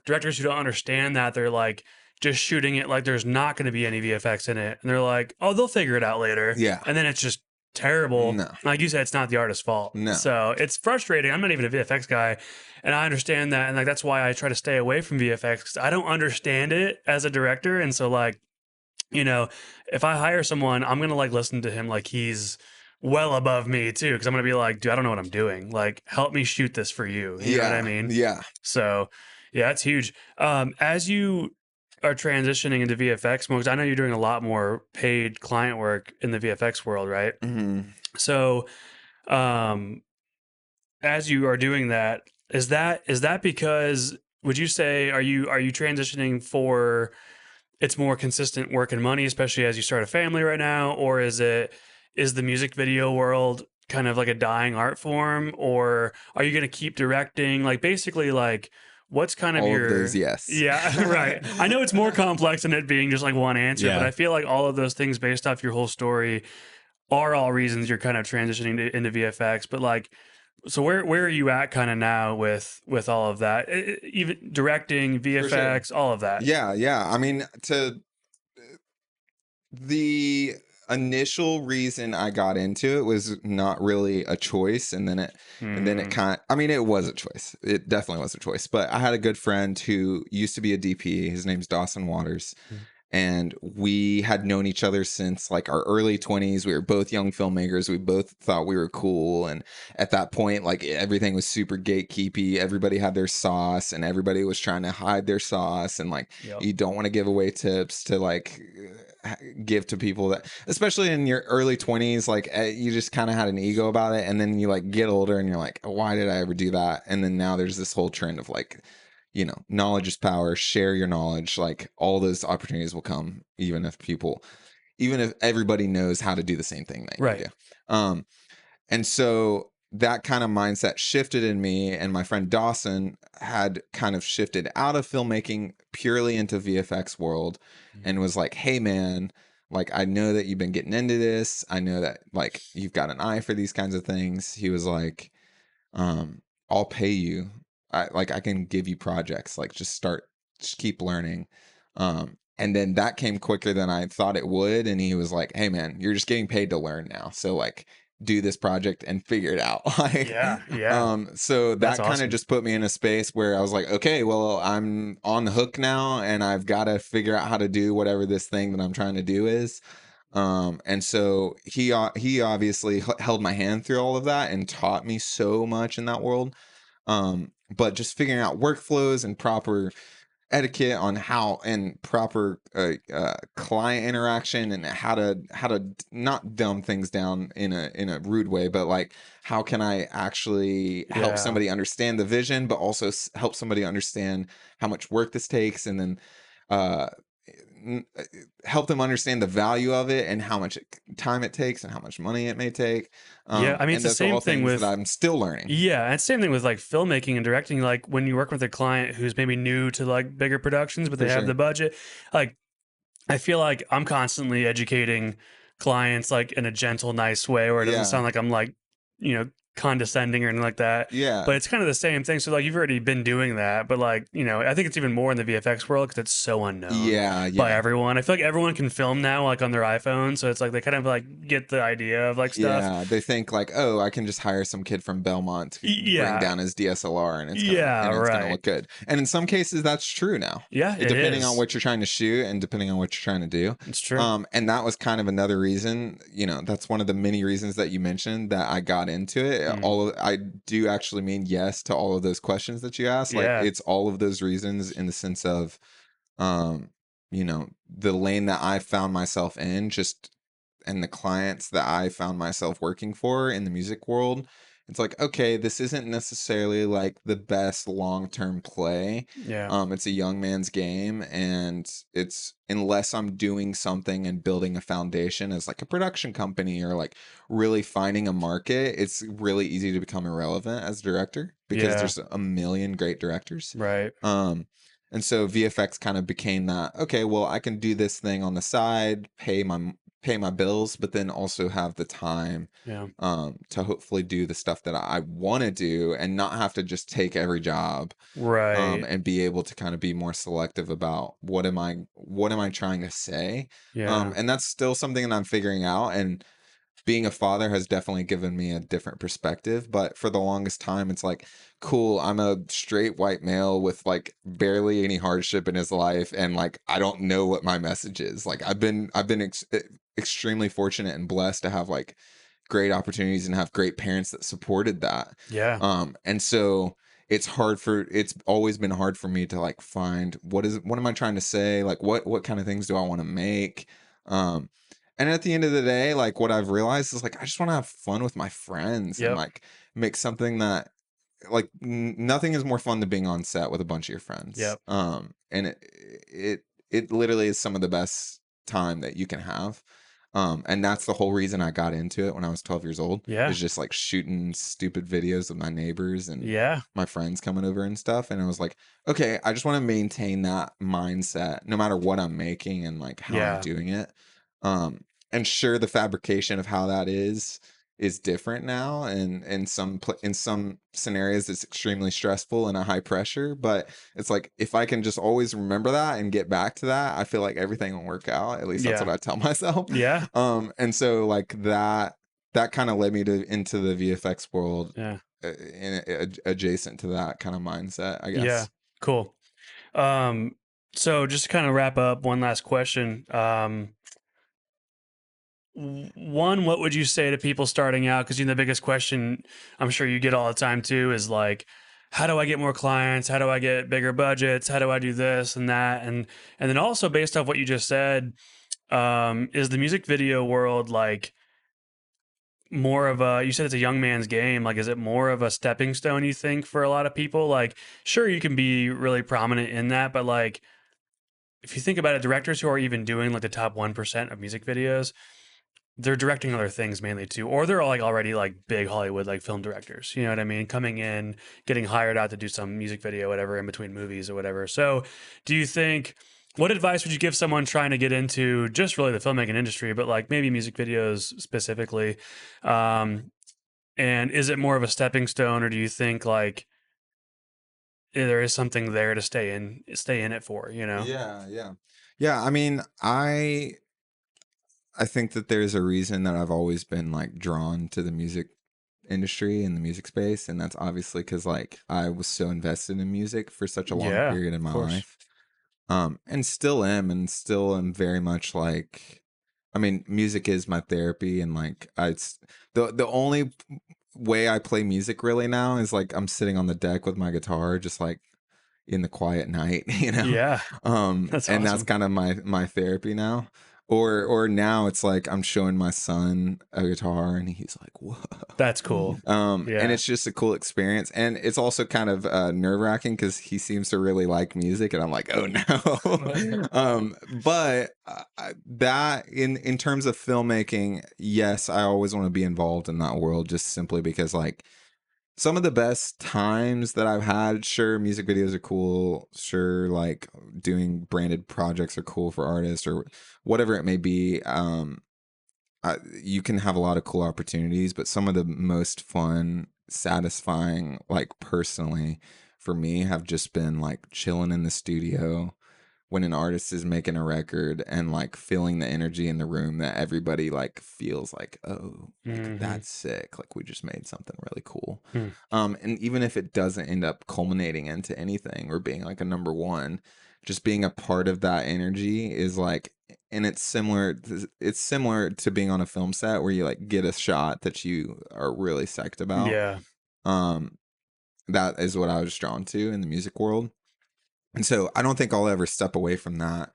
Speaker 2: directors who don't understand that, they're like just shooting it like there's not going to be any VFX in it, and they're like, oh, they'll figure it out later. And then it's just terrible. Like you said, it's not the artist's fault. So it's frustrating. I'm not even a VFX guy, and I understand that, and like that's why I try to stay away from VFX, because I don't understand it as a director. And so like, if I hire someone, I'm gonna like listen to him like he's well above me too, because I'm gonna be like, dude, I don't know what I'm doing. Like, help me shoot this for you. You know what I mean? So it's huge. As you are transitioning into VFX, because I know you're doing a lot more paid client work in the VFX world, right? So, as you are doing that, is that because would you say, are you transitioning for it's more consistent work and money, especially as you start a family right now? Or is the music video world kind of like a dying art form? Or are you going to keep directing? Like basically like what's kind of
Speaker 3: All of those,
Speaker 2: your,
Speaker 3: yes.
Speaker 2: yeah, right. I know it's more complex than it being just like one answer, but
Speaker 1: Yeah.
Speaker 2: I feel like all of those things based off your whole story are all reasons you're kind of transitioning into VFX. But like, so where are you at kind of now with all of that? Even directing,
Speaker 3: For sure.
Speaker 2: VFX, all of that.
Speaker 3: Yeah. I mean, the initial reason I got into it was not really a choice, and then it
Speaker 2: Mm,
Speaker 3: kind of, I mean, it was a choice. It definitely was a choice. But I had a good friend who used to be a DP. His name's Dawson Waters. And we had known each other since like our early 20s. We were both young filmmakers. We both thought we were cool. And at that point, like everything was super gatekeepy. Everybody had their sauce and everybody was trying to hide their sauce. And like,
Speaker 2: yep.
Speaker 3: you don't want to give away tips to like give to people that, especially in your early 20s, like you just kind of had an ego about it. And then you like get older and you're like, why did I ever do that? And then now there's this whole trend of like, knowledge is power, share your knowledge, like all those opportunities will come, even if everybody knows how to do the same thing that you
Speaker 2: Right.
Speaker 3: do. And so that kind of mindset shifted in me, and my friend Dawson had kind of shifted out of filmmaking purely into VFX world and was like, hey man, like I know that you've been getting into this. I know that like you've got an eye for these kinds of things. He was like, I'll pay you. I can give you projects. Like just keep learning. And then that came quicker than I thought it would. And he was like, hey man, you're just getting paid to learn now. So like do this project and figure it out. Like,
Speaker 2: Yeah.
Speaker 3: so
Speaker 2: That's
Speaker 3: that kind of
Speaker 2: awesome.
Speaker 3: just put me in a space where I was like, okay, well, I'm on the hook now and I've got to figure out how to do whatever this thing that I'm trying to do is. And so he obviously held my hand through all of that and taught me so much in that world. But just figuring out workflows and proper etiquette on how and proper client interaction and how to not dumb things down in a rude way, but like how can I actually help
Speaker 2: Yeah.
Speaker 3: somebody understand the vision, but also help somebody understand how much work this takes, and then uh help them understand the value of it and how much time it takes and how much money it may take.
Speaker 2: Yeah. I mean, it's
Speaker 3: And
Speaker 2: the
Speaker 3: those are
Speaker 2: same
Speaker 3: all
Speaker 2: thing
Speaker 3: things that
Speaker 2: with,
Speaker 3: I'm still learning.
Speaker 2: yeah. And it's the same thing with like filmmaking and directing. Like when you work with a client who's maybe new to like bigger productions, but they
Speaker 3: For
Speaker 2: have the
Speaker 3: sure.
Speaker 2: budget, like I feel like I'm constantly educating clients like in a gentle, nice way where it doesn't
Speaker 3: Yeah.
Speaker 2: sound like I'm like, condescending or anything like that.
Speaker 3: Yeah.
Speaker 2: But it's kind of the same thing. So like you've already been doing that, but like, I think it's even more in the VFX world because it's so unknown
Speaker 3: Yeah.
Speaker 2: by
Speaker 3: Yeah.
Speaker 2: everyone. I feel like everyone can film now like on their iPhone. So it's like they kind of like get the idea of like stuff.
Speaker 3: Yeah, they think like, oh, I can just hire some kid from Belmont to bring
Speaker 2: Yeah.
Speaker 3: down his DSLR and
Speaker 2: Yeah,
Speaker 3: it's gonna
Speaker 2: right.
Speaker 3: look good. And in some cases, that's true now.
Speaker 2: Yeah, it
Speaker 3: Depending on
Speaker 2: is.
Speaker 3: what you're trying to shoot and depending on what you're trying to do.
Speaker 2: It's true.
Speaker 3: And that was kind of another reason. That's one of the many reasons that you mentioned that I got into it.
Speaker 2: Mm.
Speaker 3: I do actually mean yes to all of those questions that you asked. Like
Speaker 2: Yeah.
Speaker 3: it's all of those reasons in the sense of, um, the lane that I found myself in, just and the clients that I found myself working for in the music world. It's like, okay, this isn't necessarily like the best long-term play.
Speaker 2: Yeah.
Speaker 3: It's a young man's game, and it's unless I'm doing something and building a foundation as like a production company or like really finding a market, it's really easy to become irrelevant as a director because
Speaker 2: Yeah.
Speaker 3: there's a million great directors.
Speaker 2: Right.
Speaker 3: And so VFX kind of became that, okay, well, I can do this thing on the side, pay my bills, but then also have the time
Speaker 2: Yeah.
Speaker 3: to hopefully do the stuff that I want to do and not have to just take every job,
Speaker 2: Right.
Speaker 3: and be able to kind of be more selective about what am I trying to say.
Speaker 2: Yeah.
Speaker 3: And that's still something that I'm figuring out, and being a father has definitely given me a different perspective. But for the longest time, it's like, cool, I'm a straight white male with like barely any hardship in his life, and like I don't know what my message is. Like I've been extremely fortunate and blessed to have like great opportunities and have great parents that supported that.
Speaker 2: Yeah.
Speaker 3: And so it's always been hard for me to like find what am I trying to say, like what kind of things do I want to make. And at the end of the day, like what I've realized is like I just want to have fun with my friends and
Speaker 2: Yep.
Speaker 3: like make something that nothing is more fun than being on set with a bunch of your friends.
Speaker 2: Yep.
Speaker 3: And it literally is some of the best time that you can have. And that's the whole reason I got into it when I was 12 years old.
Speaker 2: Yeah.
Speaker 3: Is just like shooting stupid videos with my neighbors and
Speaker 2: Yeah.
Speaker 3: my friends coming over and stuff. And I was like, okay, I just want to maintain that mindset no matter what I'm making and like how I'm doing it. And sure, the fabrication of how that is different now, and in some scenarios it's extremely stressful and a high pressure, but it's like if I can just always remember that and get back to that, I feel like everything will work out. At least that's what I tell myself.
Speaker 2: Yeah.
Speaker 3: And so like that kind of led me into the VFX world.
Speaker 2: Yeah.
Speaker 3: Adjacent to that kind of mindset, I guess.
Speaker 2: Yeah. Cool. So just to kind of wrap up, one last question. One, what would you say to people starting out? Because the biggest question I'm sure you get all the time too is like, how do I get more clients? How do I get bigger budgets? How do I do this and that? And then also based off what you just said, is the music video world like more of a, you said it's a young man's game. Like, is it more of a stepping stone, you think, for a lot of people? Like, sure, you can be really prominent in that, but like, if you think about it, directors who are even doing like the top 1% of music videos, they're directing other things mainly too, or they're like already like big Hollywood like film directors. You know what I mean? Coming in, getting hired out to do some music video, whatever, in between movies or whatever. So, do you think? What advice would you give someone trying to get into just really the filmmaking industry, but like maybe music videos specifically? And is it more of a stepping stone, or do you think like there is something there to stay in it for? You know?
Speaker 3: Yeah. I mean, I think that there's a reason that I've always been like drawn to the music industry and the music space, and that's obviously because like I was so invested in music for such a long period in my life, and still am very much like, I mean, music is my therapy, and like the only way I play music really now is like I'm sitting on the deck with my guitar, just like in the quiet night,
Speaker 2: Yeah. That's
Speaker 3: and
Speaker 2: awesome.
Speaker 3: that's kind of my therapy now. Or now it's like I'm showing my son a guitar and he's like, whoa.
Speaker 2: That's cool.
Speaker 3: And
Speaker 2: Yeah.
Speaker 3: it's just a cool experience, and it's also kind of nerve-wracking because he seems to really like music, and I'm like, oh no. But that in terms of filmmaking, yes, I always want to be involved in that world, just simply because like some of the best times that I've had, sure, music videos are cool. Sure, like doing branded projects are cool for artists or whatever it may be. You can have a lot of cool opportunities, but some of the most fun, satisfying, like personally for me, have just been like chilling in the studio when an artist is making a record and like feeling the energy in the room that everybody like feels like, oh, like that's sick, like we just made something really cool. And even if it doesn't end up culminating into anything or being like a number one, just being a part of that energy is like, and it's similar to being on a film set where you like get a shot that you are really psyched about.
Speaker 2: Yeah.
Speaker 3: That is what I was drawn to in the music world. And so I don't think I'll ever step away from that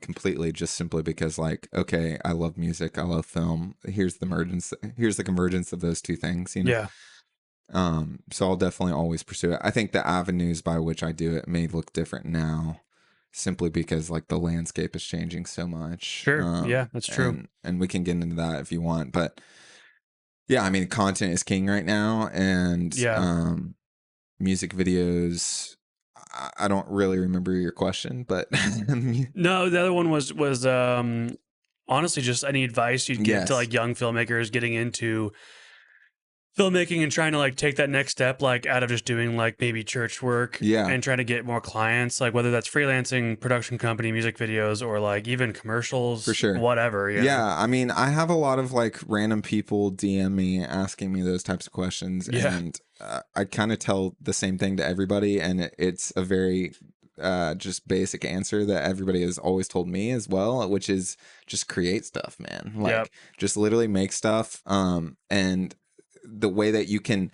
Speaker 3: completely, just simply because like, okay, I love music, I love film. Here's the convergence of those two things,
Speaker 2: Yeah.
Speaker 3: So I'll definitely always pursue it. I think the avenues by which I do it may look different now, simply because like the landscape is changing so much.
Speaker 2: Sure. Yeah, that's true.
Speaker 3: And we can get into that if you want, but yeah, I mean, content is king right now, and music videos. I don't really remember your question, but
Speaker 2: No, the other one was honestly just any advice you'd give to like young filmmakers getting into filmmaking and trying to like take that next step, like out of just doing like maybe church work and trying to get more clients, like whether that's freelancing, production company, music videos, or like even commercials,
Speaker 3: for sure,
Speaker 2: whatever.
Speaker 3: Yeah. I mean, I have a lot of like random people DM me asking me those types of questions, and I kind of tell the same thing to everybody, and it's a very just basic answer that everybody has always told me as well, which is just create stuff, man. Like just literally make stuff. And the way that you can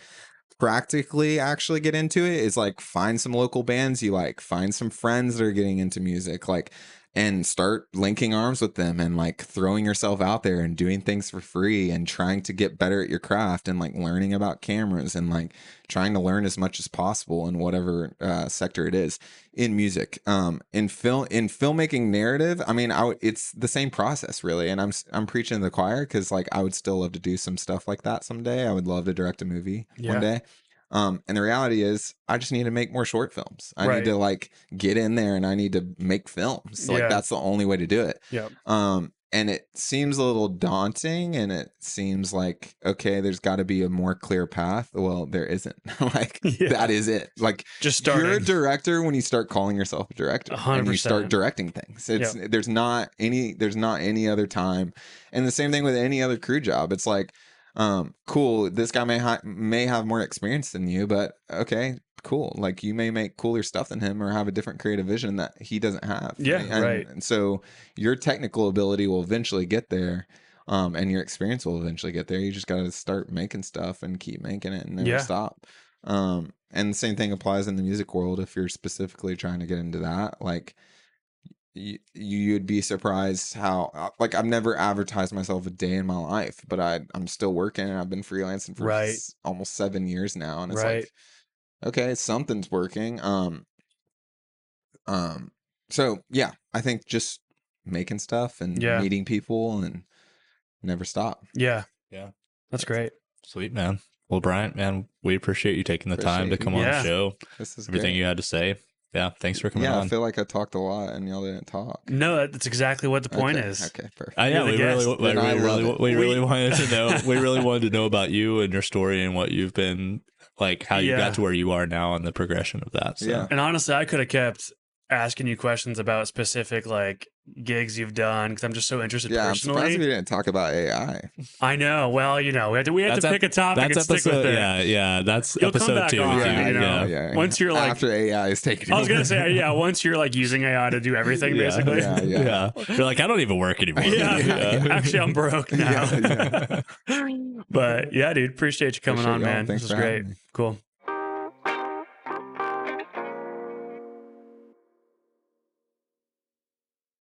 Speaker 3: practically actually get into it is like find some local bands you like, find some friends that are getting into music, like, and start linking arms with them and like throwing yourself out there and doing things for free and trying to get better at your craft and like learning about cameras and like trying to learn as much as possible in whatever sector it is in music. In filmmaking narrative, I mean, it's the same process really. And I'm preaching to the choir because like I would still love to do some stuff like that someday. I would love to direct a movie one day. And the reality is I just need to make more short films. I need to like get in there and I need to make films. So, like that's the only way to do it. And it seems a little daunting and it seems like, okay, there's got to be a more clear path. Well, there isn't. Like that is it. Like
Speaker 2: just starting.
Speaker 3: You're a director when you start calling yourself a director
Speaker 2: 100%.
Speaker 3: and you start directing things. There's not any other time. And the same thing with any other crew job. It's like, cool, this guy may have more experience than you, but okay, cool, like you may make cooler stuff than him or have a different creative vision that he doesn't have. And so your technical ability will eventually get there, and your experience will eventually get there. You just got to start making stuff and keep making it and never stop. And the same thing applies in the music world. If you're specifically trying to get into that, like you'd be surprised how like I've never advertised myself a day in my life, but I'm still working and I've been freelancing for almost 7 years now, and it's like, okay, something's working. So yeah, I think just making stuff and meeting people and never stop.
Speaker 2: That's great.
Speaker 1: Sweet, man. Well, Bryant, man, we appreciate you taking the time to come on the show.
Speaker 3: This is
Speaker 1: everything
Speaker 3: great.
Speaker 1: You had to say. Yeah, thanks for coming on.
Speaker 3: I feel like I talked a lot and y'all didn't talk.
Speaker 2: No, that's exactly what the point is.
Speaker 3: Okay, perfect.
Speaker 1: Yeah, we really wanted to know. We really wanted to know about you and your story and what you've been like, how you got to where you are now, and the progression of that. So.
Speaker 2: And honestly, I could have kept asking you questions about specific like gigs you've done because I'm just so interested personally.
Speaker 3: I'm surprised we didn't talk about AI.
Speaker 2: I know. Well, you know, we have to pick a topic and stick with it. That's
Speaker 1: You'll episode 2 with
Speaker 2: you. Once you're like
Speaker 3: after AI is taken.
Speaker 2: I was gonna say once you're like using AI to do everything basically.
Speaker 1: You're like, I don't even work anymore.
Speaker 2: Actually, I'm broke now. But yeah, dude, appreciate you coming on, man. This was great. Cool.